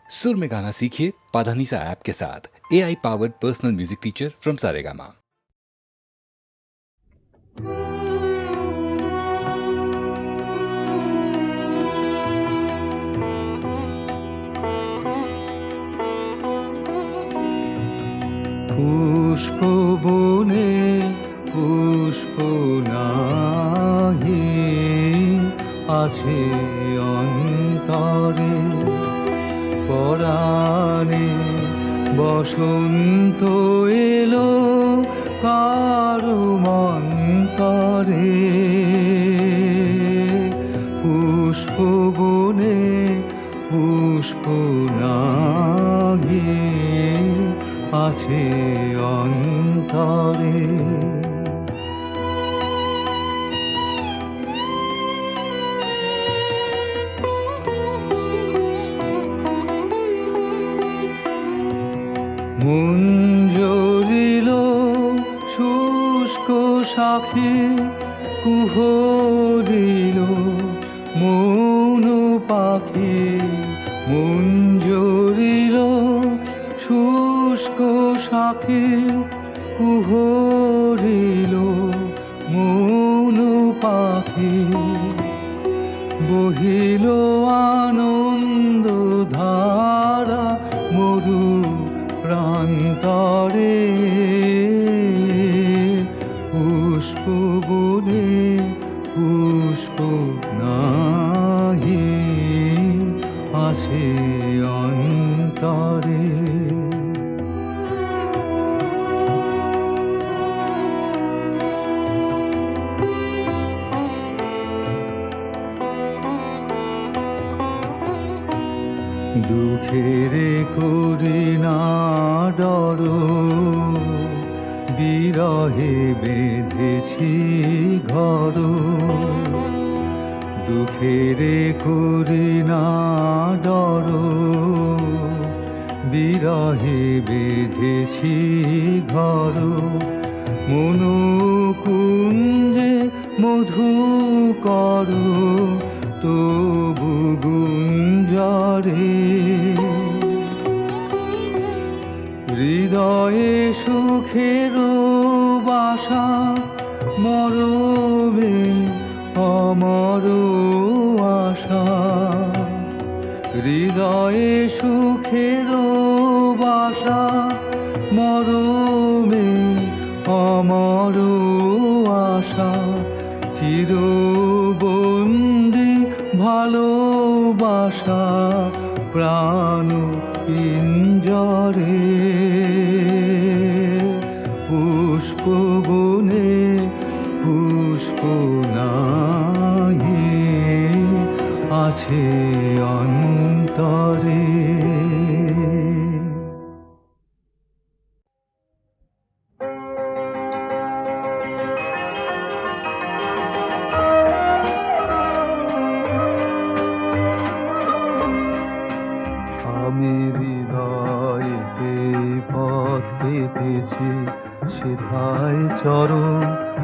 सुर में गाना सीखिए पाधानीसा ऐप के साथ। AI powered personal music teacher from Saregama. পুষ্প বনে পুষ্প নাহি আছে অন্তরে, পরাণে বসন্ত এলো কারো মন্তরে। পুষ্প বনে পুষ্প নাহি আছে অন্তরে। মঞ্জরিল শুষ্ক শাখে কুহরিল মৌন পাখি। মঞ্জরিল শুষ্ক শাখে কুহরিল মৌন পাখি। বহিল আনন্দ ধারা মরু প্রান্তরে। পুষ্প বনে পুষ্প নাহি আছে অন্তরে। দুঃখের করি না ডর, বিরহে বেঁধেছি ঘর। দুঃখের করি না ডর, বিরহে বেঁধেছি ঘর। মনোকুঞ্জে মধু কর তবু গুঞ্জরে। হৃদয়ে সুখের বাসা মরমে অমর আশা। হৃদয়ে সুখের বাসা মরমে অমর আশা। চিরবন্দি ভালোবাসা প্রাণ পিঞ্জরে। পুষ্প বনে পুষ্প নাহি আছে অন্তরে। আমি হৃদয়েতে পথ পেতেছি, সেথায় চরণ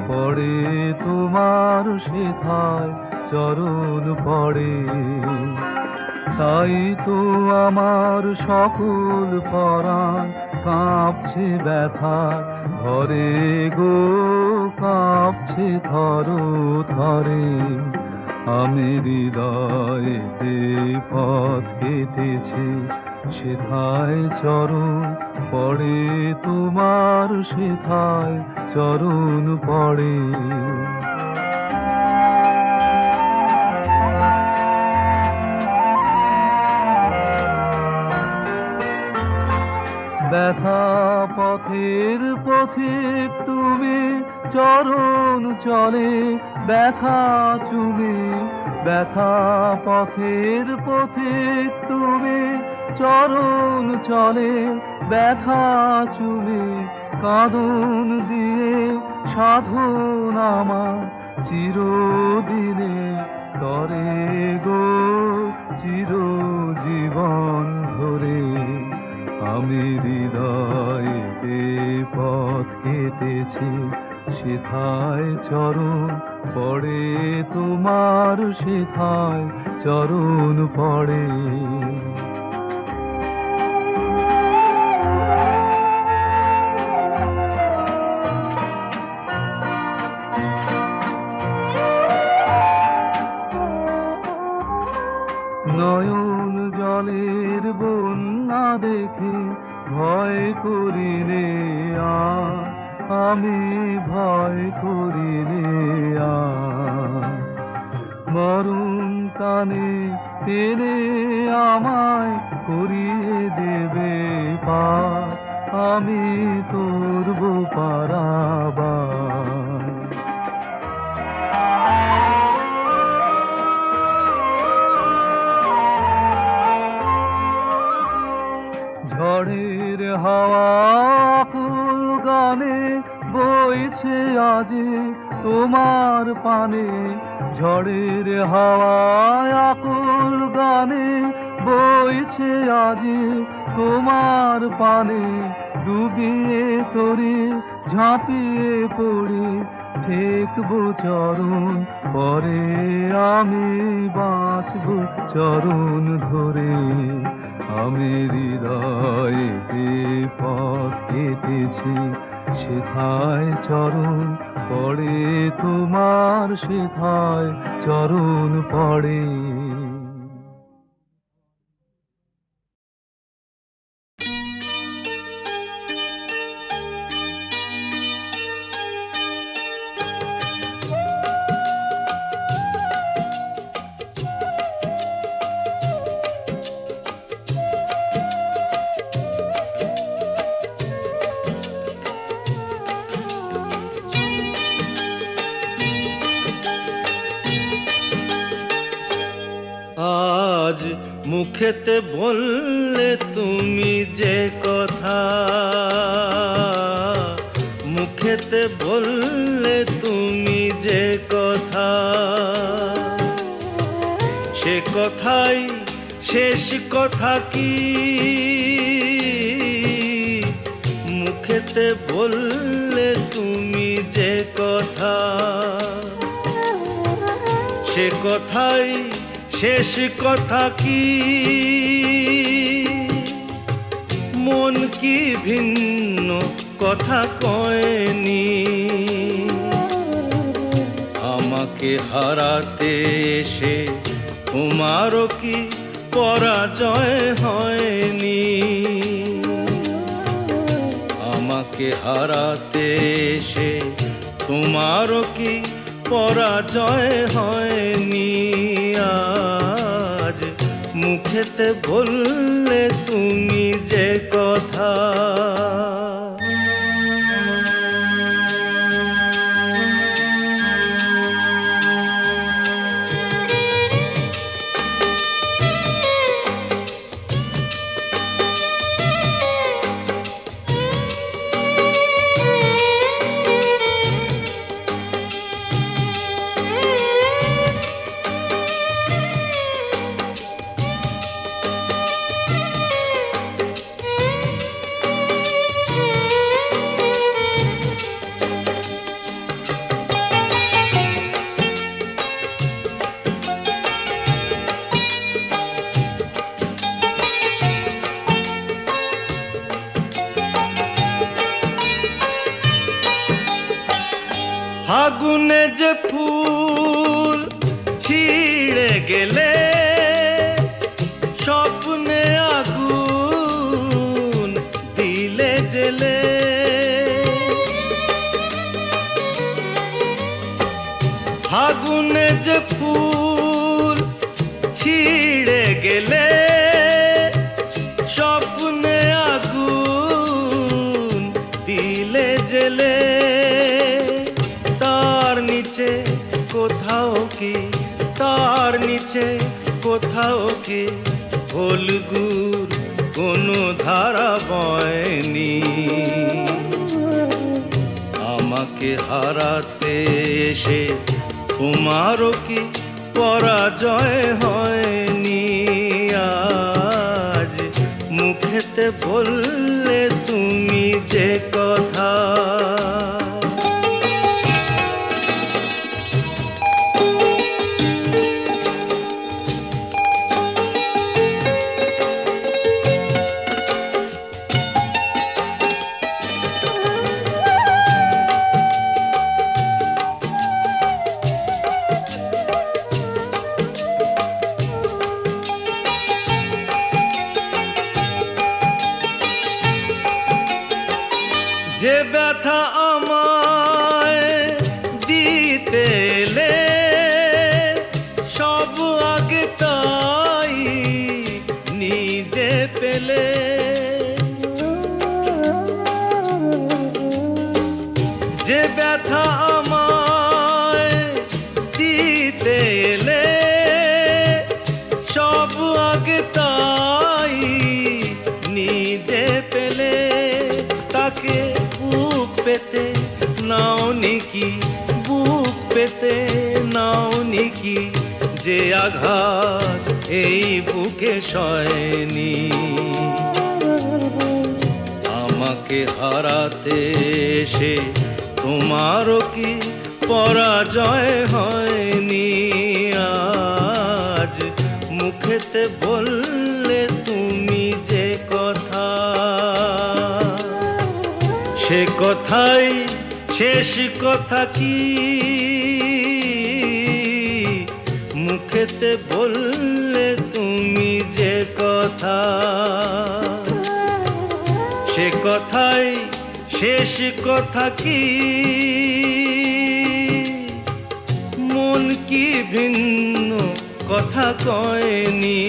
পড়ে তোমার, সেথায় চরণ পড়ে। তাই তো আমার সকল পরাণ কাঁপছে ব্যথা ধরে গো, কাঁপছে থর থরে। আমি হৃদয়েতে পথ পেতেছি, সেথায় চরণ পড়ে তোমার, সেথায় চরণ পড়ে। ব্যথা পথের পথিক তুমি, চরণ চলে ব্যথা চুমে। ব্যথা পথের পথিক তুমি, চরণ চলে ব্যথা চুমে। কাঁদন দিয়ে সাধন আমার চিরদিনে তরে গো, চিরজীবন ধরে। আমি হৃদয়েতে পথ কেটেছি, সেথায় চরণ পড়ে তোমার, সেথায় চরণ পড়ে। দেখে ভয় করিলে আর, আমি ভয় করিলে আর। মরণ কানে টেনে আমায় করিয়ে দেবে পার, আমি করব পারাবার। ঝড়ের হাওয়া আকুল গানে বইছে আজি তোমার পানে, ঝড়ের হাওয়া আকুল গানে বইছে আজি তোমার পানে। ডুবিয়ে তরি ঝাঁপিয়ে পড়ি ঠেকবো চরণ পরে, আমি বাঁচব চরণ ধরে। আমি হৃদয়েতে পথ কেটেছি, সেথায় চরণ পড়ে তোমার, সেথায় চরণ পড়ে। আজ মুখেতে বললে তুমি যে কথা, মুখেতে বললে তুমি যে কথা, সে কথাই শেষ কথা কি? মুখেতে বললে তুমি যে কথা, সে কথাই শেষ কথা কি? মন কি ভিন্ন কথা কয়নি? আমাকে হারাতে এসে তোমারও কি পরাজয় হয়নি? আমাকে হারাতে এসে তোমারও কি পরাজয় হয়নি? আজ মুখেতে বললে তুমি যে কথা, আগুনে যে ফুল ছিঁড়ে গেলে স্বপ্নে আগুন দিলে জেলে, আগুনে যে ফুল ছিঁড়ে গেলে স্বপ্নে আগুন দিলে জেলে, তার নিচে কোথাও কি, তার নিচে কোথাও কি ফলগুর কোনো ধারা বয়নি? আমাকে হারাতে এসে তোমারও কি পরাজয় হয়নি? আজ মুখেতে বললে তুমি যে কথা, যে ব্যথা আমায় দিতে এলে সব আগে তাই নিজে পেলে। যে ব্যথা আমায় দিতে এলে সব আগে তাই নিজে পেলে। তাকে বুক পেতে নাও নিকি, বুক পেতে নাও নিকি, যে আঘাত এই বুকে সয়নি। আমাকে হারাতে এসে তোমারও কি পরাজয় হয়নি? আজ মুখেতে বললে তুমি যে কথা, সে কথাই শেষ কথা কি? মুখেতে বললে তুমি যে কথা, সে কথাই শেষ কথা কি? মন কি ভিন্ন কথা কয়নি?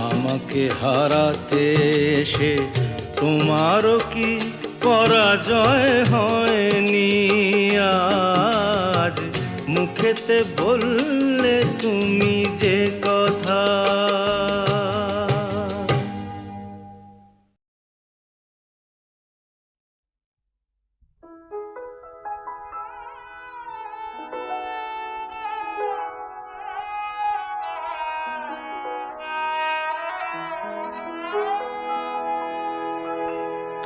আমাকে হারাতে এসে তোমারও কি পরাজয় হয়নি? আজ মুখেতে বললে তুমি যে কথা।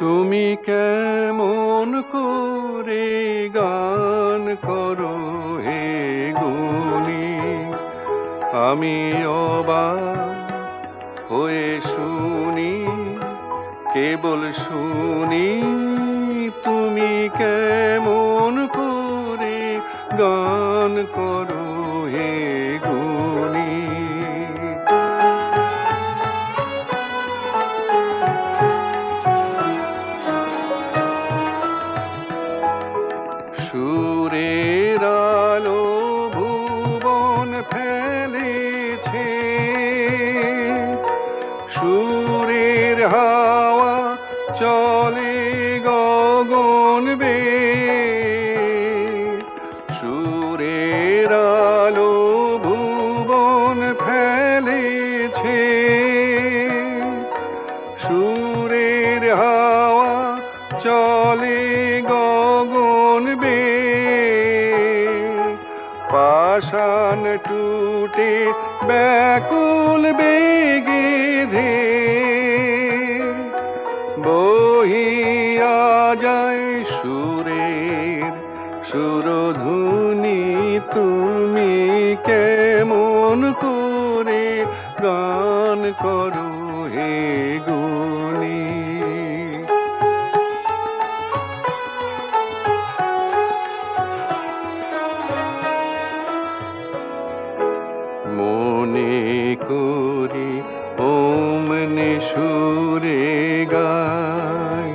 তুমি কেমন করে গান করো হে গুণী, আমি অবাক হয়ে শুনি, কেবল শুনি। তুমি কেমন করে গান করো হে গুণী। সুরের আলো ভুবন ফেলেছে, সুরের হাওয়া চলে গগন বেয়ে। সুরের আলো ভুবন ফেলেছে, সুরের হাওয়া চলে গগন বেয়ে। পাষাণ টুটে ব্যাকুল বেগে ধে বহিয়া যায় সুরের সুরধুনি। তুমি কেমন করে গান করো হে গুণী। মনে করি ওমনে সুরে গাই,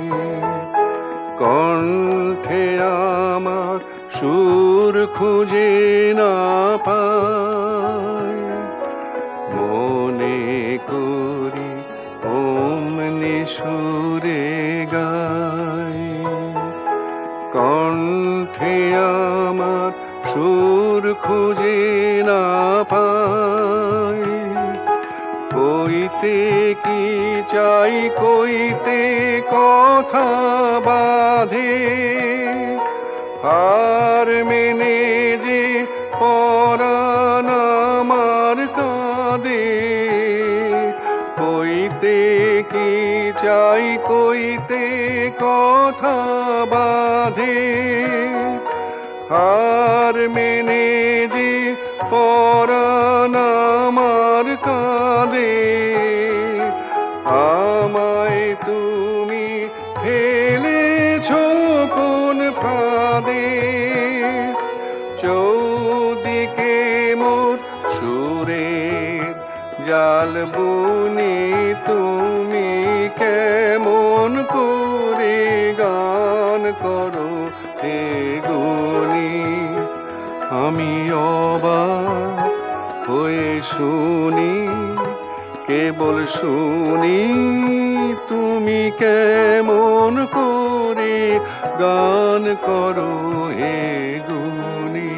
কণ্ঠে আমার সুর খুঁজে না পাই। মনে করি ওমনে সুরে গাই, কণ্ঠে আমার সুর খুঁজে না পাই। কইতে কি চাই কইতে কথা বাঁধে, হার মেনে যে পরাণ আমার কাঁদে। কইতে কি চাই কইতে কথা বাঁধে, হার মেনে যে পরাণ আমার কাঁদে। আমায় তুমি ফেলেছো কোন ফাঁদে, চৌদিকে মোর সুরের ডাল বুনি তুমি কেমন করে গান করো হে গুণী। আমি অবাক হয়ে শুনি, কেবল শুনি তুমি কেমন করে গান করো হে গুণী।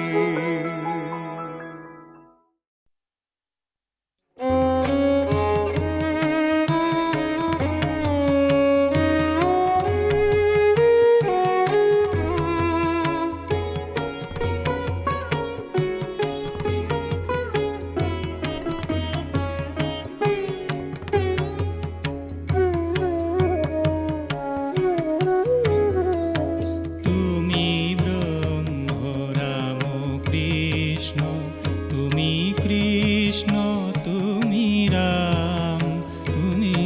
তুমি ব্রহ্ম রাম কৃষ্ণ, তুমি কৃষ্ণ তুমি রাম, তুমি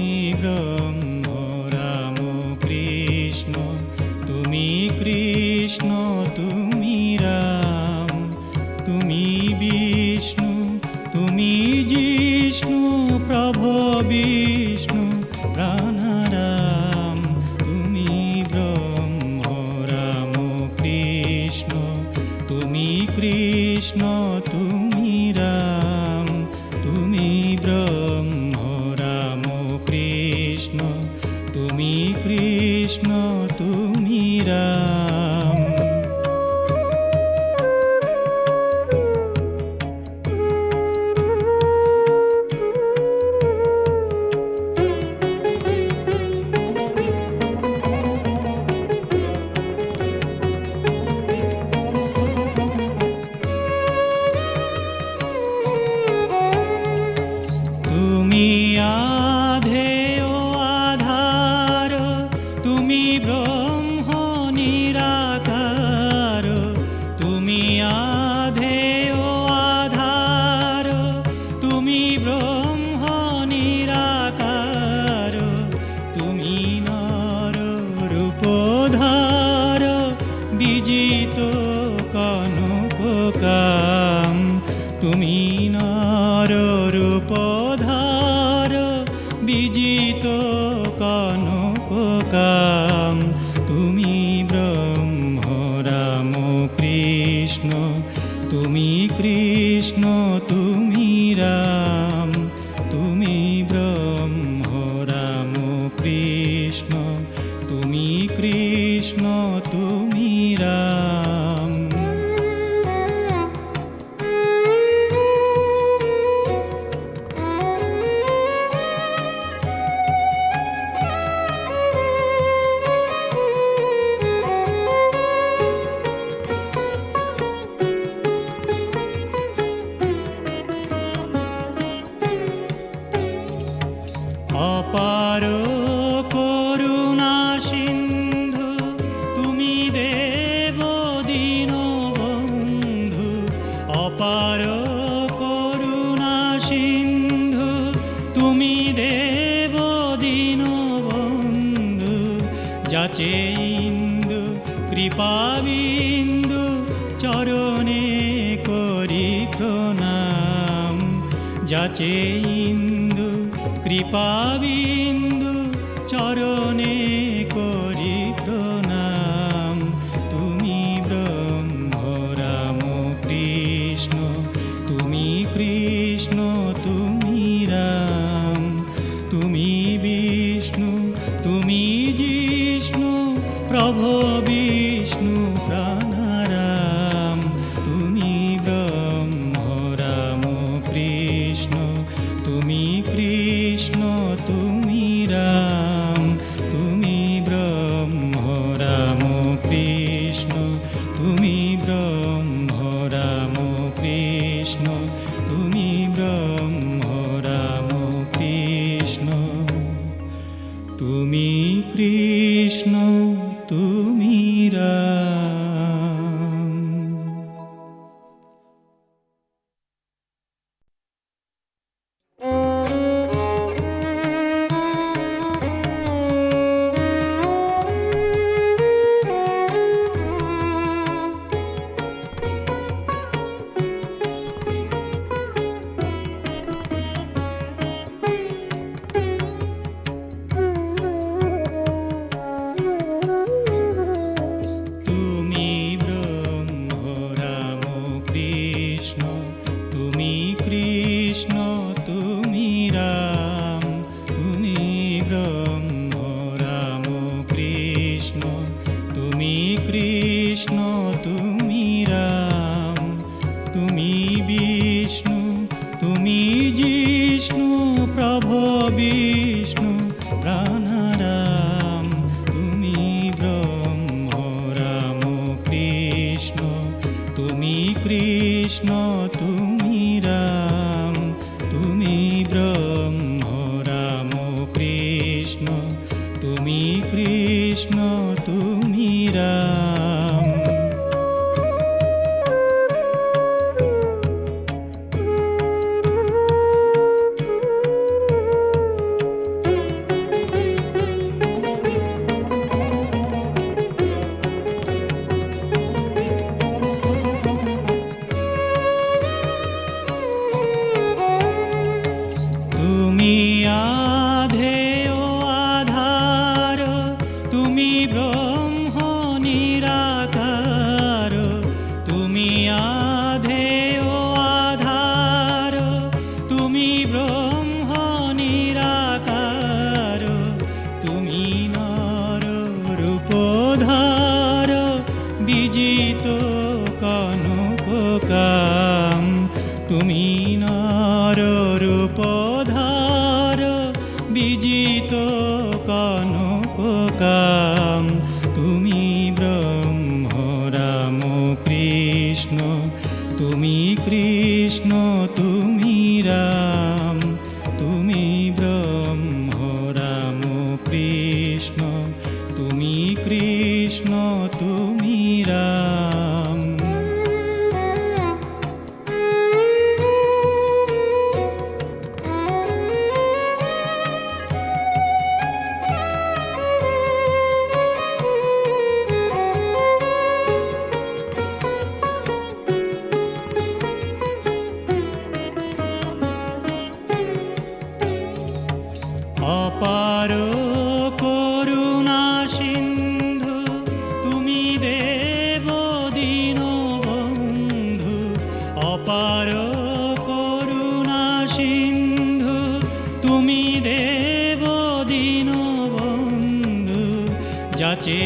ব্রহ্ম রাম কৃষ্ণ, তুমি কৃষ্ণ তুমি রাম, তুমি বিষ্ণু তুমি জিষ্ণু, প্রভু বিষ্ণু প্রাণারাম, তুমি ব্রহ্ম রাম কৃষ্ণ, তুমি কৃষ্ণ তুমি রাম, তুমি ব্রহ্ম রাম কৃষ্ণ, তুমি কৃষ্ণ তুমি রাম। তুমি আধেয় আধার, তুমি ব্রহ্ম নিরাকার, তুমি আধেয় আধার, তুমি ব্রহ্ম নিরাকার, তুমি নর রূপধার, বিজিত কনক কাম, তুমি নর রূপধার, বিজিত কনক কাম, তুমি ব্রহ্ম রাম কৃষ্ণ, তুমি কৃষ্ণ তুমি রাম, তুমি ব্রহ্ম রাম কৃষ্ণ, তুমি কৃষ্ণ তুমি রাম। অপার করুণা সিন্ধু তুমি দেব দীনবন্ধু, অপার করুণা সিন্ধু তুমি দেব দীনবন্ধু, যাচে ইন্দু কৃপাবিন্দু চরণে করি প্রণাম, যাচে ইন্দু কৃপাবিন্দু চরণে করি প্রণাম, তুমি ব্রহ্ম রাম কৃষ্ণ, তুমি কৃষ্ণ তুমি রাম, তুমি বিষ্ণু তুমি জিষ্ণু, প্রভু বিষ্ণু প্রাণারাম, তুমি ব্রহ্ম রাম কৃষ্ণ, তুমি কৃষ্ণ তুমি রাম, তুমি ব্রহ্ম রাম কৃষ্ণ, তুমি ব্রহ্ম রাম কৃষ্ণ, তুমি ব্রহ্ম রাম কৃষ্ণ, তুমি কৃষ্ণ তুমি রাম। বিষ্ণু প্রাণারাম, তুমি ব্রহ্ম রাম কৃষ্ণ, তুমি কৃষ্ণ তুমি রাম, তুমি ব্রহ্ম রাম কৃষ্ণ, তুমি কৃষ্ণ তুমি রাম। তুমি আধেয় আধার, তুমি ব্রহ্ম নিরাকার, তুমি আধেয় আধার, তুমি ব্রহ্ম নিরাকার, তুমি নর রূপধার, বিজিত কনক কাম, তুমি নর রূপধার, বিজিত কনক কাম, তুমি ব্রহ্ম রাম কৃষ্ণ, তুমি কৃষ্ণ তুমি রাম, তুমি ব্রহ্ম রাম কৃষ্ণ, তুমি কৃষ্ণ তুমি রাম। অপার করুণা সিন্ধু, তুমি দেব দীনবন্ধু, অপার করুণা সিন্ধু, তুমি দেব দীনবন্ধু, যাচে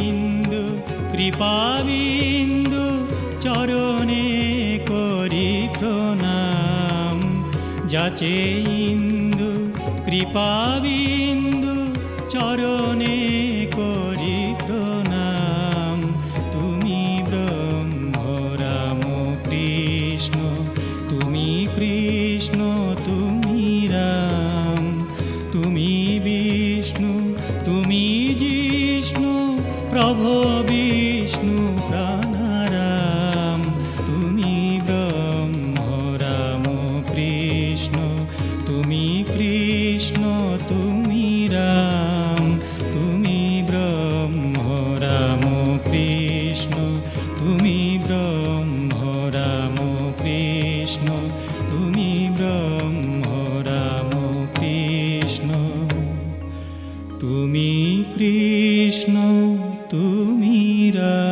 ইন্দু কৃপাবিন্দু, চরণে করি প্রণাম, যাচে ইন্দু কৃপাবিন্দু, চরণে করি প্রণাম, তুমি ব্রহ্ম রাম কৃষ্ণ, তুমি কৃষ্ণ তুমি রাম, তুমি বিষ্ণু তুমি জিষ্ণু, প্রভো বিষ্ণু প্রাণারাম, তুমি ব্রহ্ম রাম কৃষ্ণ, তুমি কৃষ্ণ তুমি রাম, তুমি ব্রহ্ম রাম কৃষ্ণ, তুমি ব্রহ্ম রাম কৃষ্ণ, তুমি ব্রহ্ম রাম কৃষ্ণ, তুমি কৃষ্ণ তুমি রাম।